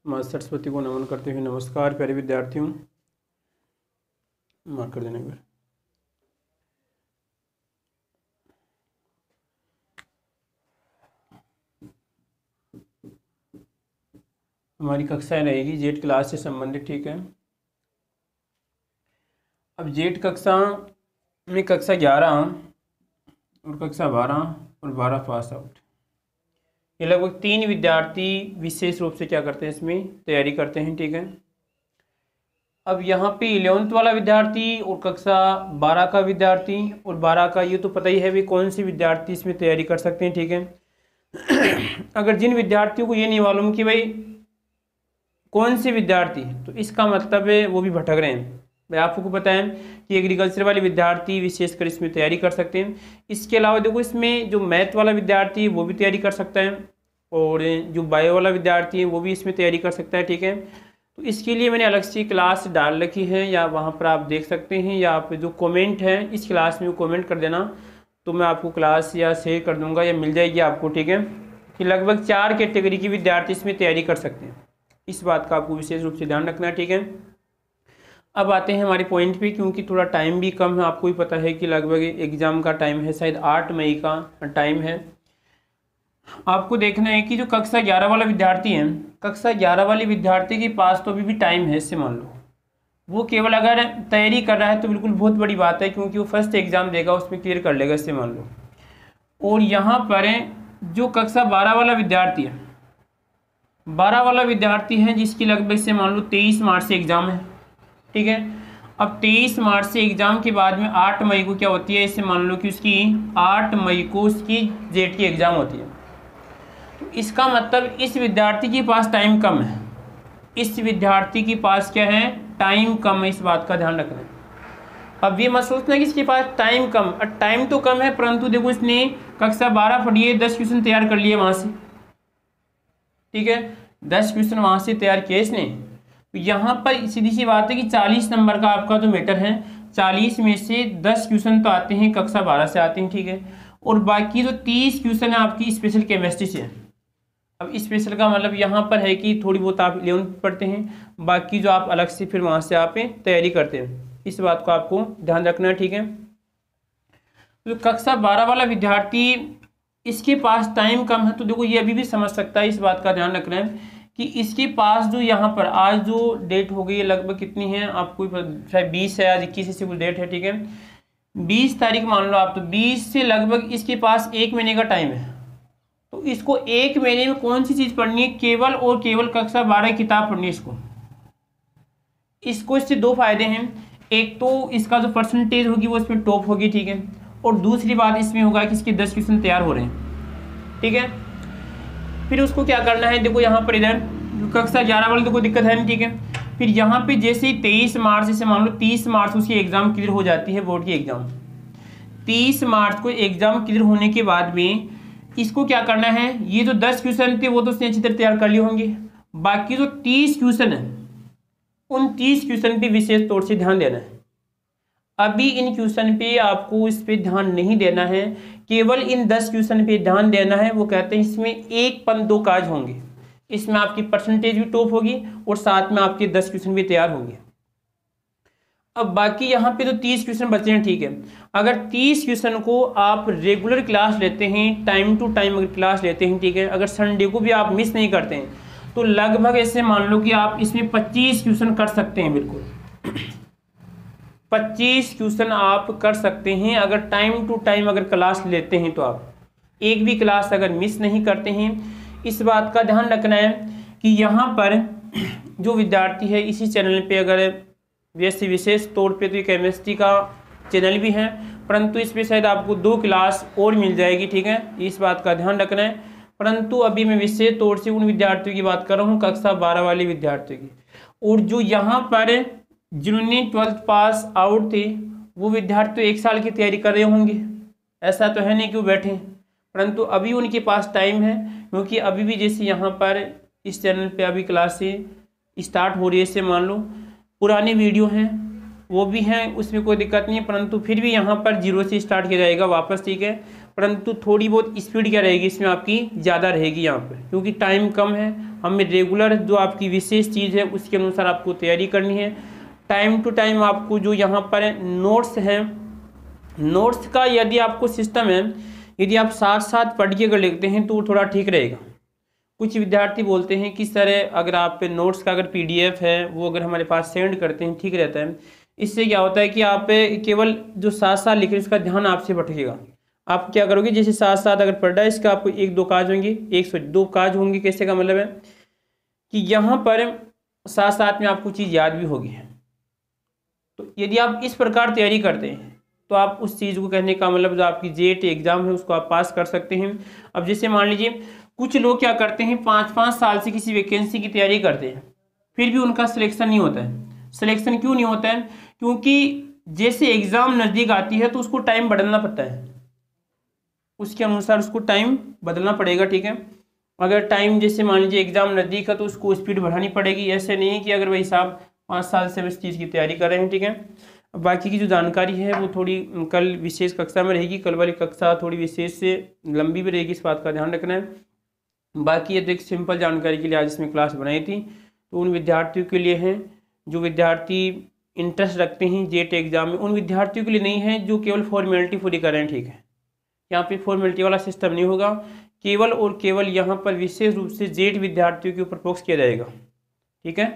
माँ सरस्वती को नमन करते हुए नमस्कार प्यारे विद्यार्थियों। मार्क कर देने पर हमारी कक्षाएं रहेगी जेड क्लास से संबंधित, ठीक है। अब जेड कक्षा में कक्षा 11 और कक्षा 12 और 12 पास आउट, ये लगभग 3 विद्यार्थी विशेष रूप से क्या करते हैं, इसमें तैयारी करते हैं, ठीक है। अब यहाँ पे 11th वाला विद्यार्थी और कक्षा 12 का विद्यार्थी और 12 का, ये तो पता ही है भी कौन से विद्यार्थी इसमें तैयारी कर सकते हैं, ठीक है। अगर जिन विद्यार्थियों को ये नहीं मालूम कि भाई कौन से विद्यार्थी, तो इसका मतलब है वो भी भटक रहे हैं। भाई आपको पता है कि एग्रीकल्चर वाले विद्यार्थी विशेषकर इसमें तैयारी कर सकते हैं। इसके अलावा देखो इसमें जो मैथ वाला विद्यार्थी है वो भी तैयारी कर सकता है और जो बायो वाला विद्यार्थी है वो भी इसमें तैयारी कर सकता है, ठीक है। तो इसके लिए मैंने अलग से क्लास डाल रखी है, या वहाँ पर आप देख सकते हैं, या आप जो कमेंट है इस क्लास में कमेंट कर देना, तो मैं आपको क्लास या शेयर कर दूंगा या मिल जाएगी आपको, ठीक है। कि लगभग 4 कैटेगरी के विद्यार्थी इसमें तैयारी कर सकते हैं, इस बात का आपको विशेष रूप से ध्यान रखना है, ठीक है। अब आते हैं हमारे पॉइंट पे, क्योंकि थोड़ा टाइम भी कम है। आपको भी पता है कि लगभग एग्ज़ाम का टाइम है, शायद 8 मई का टाइम है। आपको देखना है कि जो कक्षा 11 वाला विद्यार्थी है, कक्षा 11 वाले विद्यार्थी के पास तो अभी भी टाइम है। इससे मान लो वो केवल अगर तैयारी कर रहा है तो बिल्कुल बहुत बड़ी बात है, क्योंकि वो फर्स्ट एग्ज़ाम देगा उसमें क्लियर कर लेगा, इससे मान लो। और यहाँ पर जो कक्षा 12 वाला विद्यार्थी है, 12 वाला विद्यार्थी है जिसकी लगभग से मान लो 23 मार्च से एग्ज़ाम है, ठीक है। अब 23 मार्च से एग्ज़ाम के बाद में 8 मई को क्या होती है, इससे मान लो कि उसकी 8 मई को उसकी जेट की एग्ज़ाम होती है। तो इसका मतलब इस विद्यार्थी के पास टाइम कम है, इस विद्यार्थी के पास क्या है, टाइम कम है। इस बात का ध्यान रखना है। अब ये मत सोचना कि इसके पास टाइम कम, टाइम तो कम है, परंतु देखो इसने कक्षा 12 पढ़ी है, 10 क्वेश्चन तैयार कर लिए वहाँ से, ठीक है। 10 क्वेश्चन वहाँ से तैयार किए इसने। तो यहाँ पर सीधी सी बात है कि 40 नंबर का आपका जो मैटर है, 40 में से 10 क्वेश्चन तो आते हैं कक्षा 12 से आते हैं, ठीक है। और बाकी जो 30 क्वेश्चन है आपकी स्पेशल केमिस्ट्री से। अब स्पेशल का मतलब यहाँ पर है कि थोड़ी बहुत आप 11th पढ़ते हैं, बाकी जो आप अलग से फिर वहाँ से आप तैयारी करते हैं। इस बात को आपको ध्यान रखना है, ठीक है। तो कक्षा 12 वाला विद्यार्थी इसके पास टाइम कम है, तो देखो ये अभी भी समझ सकता है। इस बात का ध्यान रखना है कि इसके पास जो यहाँ पर आज जो डेट हो गई है लगभग कितनी है, आपको शायद 20 है, आज 21 से कुछ डेट है, ठीक है। 20 तारीख मान लो आप, तो 20 से लगभग इसके पास 1 महीने का टाइम है। तो इसको 1 महीने में कौन सी चीज़ पढ़नी है, केवल और केवल कक्षा 12 किताब पढ़नी है इसको। इससे 2 फायदे हैं, एक तो इसका जो परसेंटेज होगी वो इसमें टॉप होगी, ठीक है। और दूसरी बात इसमें होगा कि इसके 10 क्वेश्चन तैयार हो रहे हैं, ठीक है। फिर उसको क्या करना है, देखो यहाँ पर इधर कक्षा 11 वाले तो कोई दिक्कत है नहीं, ठीक है। फिर यहाँ पे जैसे ही 23 मार्च से मान लो 30 मार्च उसकी एग्जाम क्लियर हो जाती है, बोर्ड की एग्जाम। 30 मार्च को एग्जाम क्लियर होने के बाद में इसको क्या करना है, ये जो 10 क्वेश्चन थे वो तो उसने अच्छी तरह तैयार कर लिए होंगे, बाकी जो 30 क्वेश्चन है उन 30 क्वेश्चन पे विशेष तौर से ध्यान देना है। अभी इन क्वेश्चन पे आपको इस पे ध्यान नहीं देना है, केवल इन 10 क्वेश्चन पे ध्यान देना है। वो कहते हैं इसमें 1-2 काज होंगे, इसमें आपकी परसेंटेज भी टॉप होगी और साथ में आपके 10 क्वेश्चन भी तैयार होंगे। अब बाकी यहाँ पे तो 30 क्वेश्चन बचे हैं, ठीक है। अगर 30 क्वेश्चन को आप रेगुलर क्लास लेते हैं, टाइम टू टाइम अगर क्लास लेते हैं, ठीक है, अगर संडे को भी आप मिस नहीं करते हैं, तो लगभग ऐसे मान लो कि आप इसमें 25 क्वेश्चन कर सकते हैं, बिल्कुल 25 क्वेश्चन आप कर सकते हैं अगर टाइम टू टाइम अगर क्लास लेते हैं। तो आप एक भी क्लास अगर मिस नहीं करते हैं। इस बात का ध्यान रखना है कि यहाँ पर जो विद्यार्थी है इसी चैनल पे, अगर वैसे विशेष तौर पे तो केमिस्ट्री का चैनल भी है, परंतु इसमें शायद आपको 2 क्लास और मिल जाएगी, ठीक है। इस बात का ध्यान रखना है। परंतु अभी मैं विशेष तौर से उन विद्यार्थियों की बात कर रहा हूँ, कक्षा 12 वाले विद्यार्थियों की। और जो यहाँ पर जिन्होंने 12th पास आउट थे वो विद्यार्थी तो 1 साल की तैयारी कर रहे होंगे, ऐसा तो है नहीं कि वो बैठे, परंतु अभी उनके पास टाइम है, क्योंकि अभी भी जैसे यहाँ पर इस चैनल पे अभी क्लासें स्टार्ट हो रही है। इससे मान लो पुराने वीडियो हैं वो भी हैं, उसमें कोई दिक्कत नहीं है, परंतु फिर भी यहाँ पर 0 से स्टार्ट किया जाएगा वापस, ठीक है। परंतु थोड़ी बहुत स्पीड क्या रहेगी इसमें आपकी ज़्यादा रहेगी यहाँ पर, क्योंकि टाइम कम है। हमें रेगुलर जो आपकी विशेष चीज़ है उसके अनुसार आपको तैयारी करनी है। टाइम टू टाइम आपको जो यहाँ पर नोट्स हैं, नोट्स का यदि आपको सिस्टम है, यदि आप साथ साथ पढ़ के अगर लिखते हैं तो थोड़ा ठीक रहेगा। कुछ विद्यार्थी बोलते हैं कि सर अगर आप पे नोट्स का अगर PDF है वो अगर हमारे पास सेंड करते हैं ठीक रहता है। इससे क्या होता है कि आप केवल जो साथ साथ लिख रहे हैं उसका ध्यान आपसे भटकेगा। आप क्या करोगे, जैसे साथ साथ अगर पढ़ रहा है इसका आपको 1-2 काज होंगे, 102 काज होंगे। कैसे का मतलब है कि यहाँ पर साथ साथ में आपको चीज़ याद भी होगी। तो यदि आप इस प्रकार तैयारी करते हैं तो आप उस चीज़ को कहने का मतलब जो आपकी JET एग्जाम है उसको आप पास कर सकते हैं। अब जैसे मान लीजिए कुछ लोग क्या करते हैं 5-5 साल से किसी वैकेंसी की तैयारी करते हैं, फिर भी उनका सिलेक्शन नहीं होता है। सिलेक्शन क्यों नहीं होता है? क्योंकि जैसे एग्ज़ाम नज़दीक आती है तो उसको टाइम बदलना पड़ता है, उसके अनुसार उसको टाइम बदलना पड़ेगा। ठीक है, अगर टाइम जैसे मान लीजिए एग्ज़ाम नज़दीक है तो उसको स्पीड बढ़ानी पड़ेगी। ऐसे नहीं कि अगर भाई साहब 5 साल से इस चीज़ की तैयारी कर रहे हैं। ठीक है, बाकी की जो जानकारी है वो थोड़ी कल विशेष कक्षा में रहेगी। कल वाली कक्षा थोड़ी विशेष से लंबी भी रहेगी, इस बात का ध्यान रखना है। बाकी ये तो एक सिंपल जानकारी के लिए आज इसमें क्लास बनाई थी, तो उन विद्यार्थियों के लिए हैं जो विद्यार्थी इंटरेस्ट रखते हैं JET एग्ज़ाम में, उन विद्यार्थियों के लिए नहीं है जो केवल फॉर्मेलिटी पूरी कर रहे हैं। ठीक है, यहाँ पे फॉर्मेलिटी वाला सिस्टम नहीं होगा, केवल और केवल यहाँ पर विशेष रूप से JET विद्यार्थियों के ऊपर फोकस किया जाएगा। ठीक है।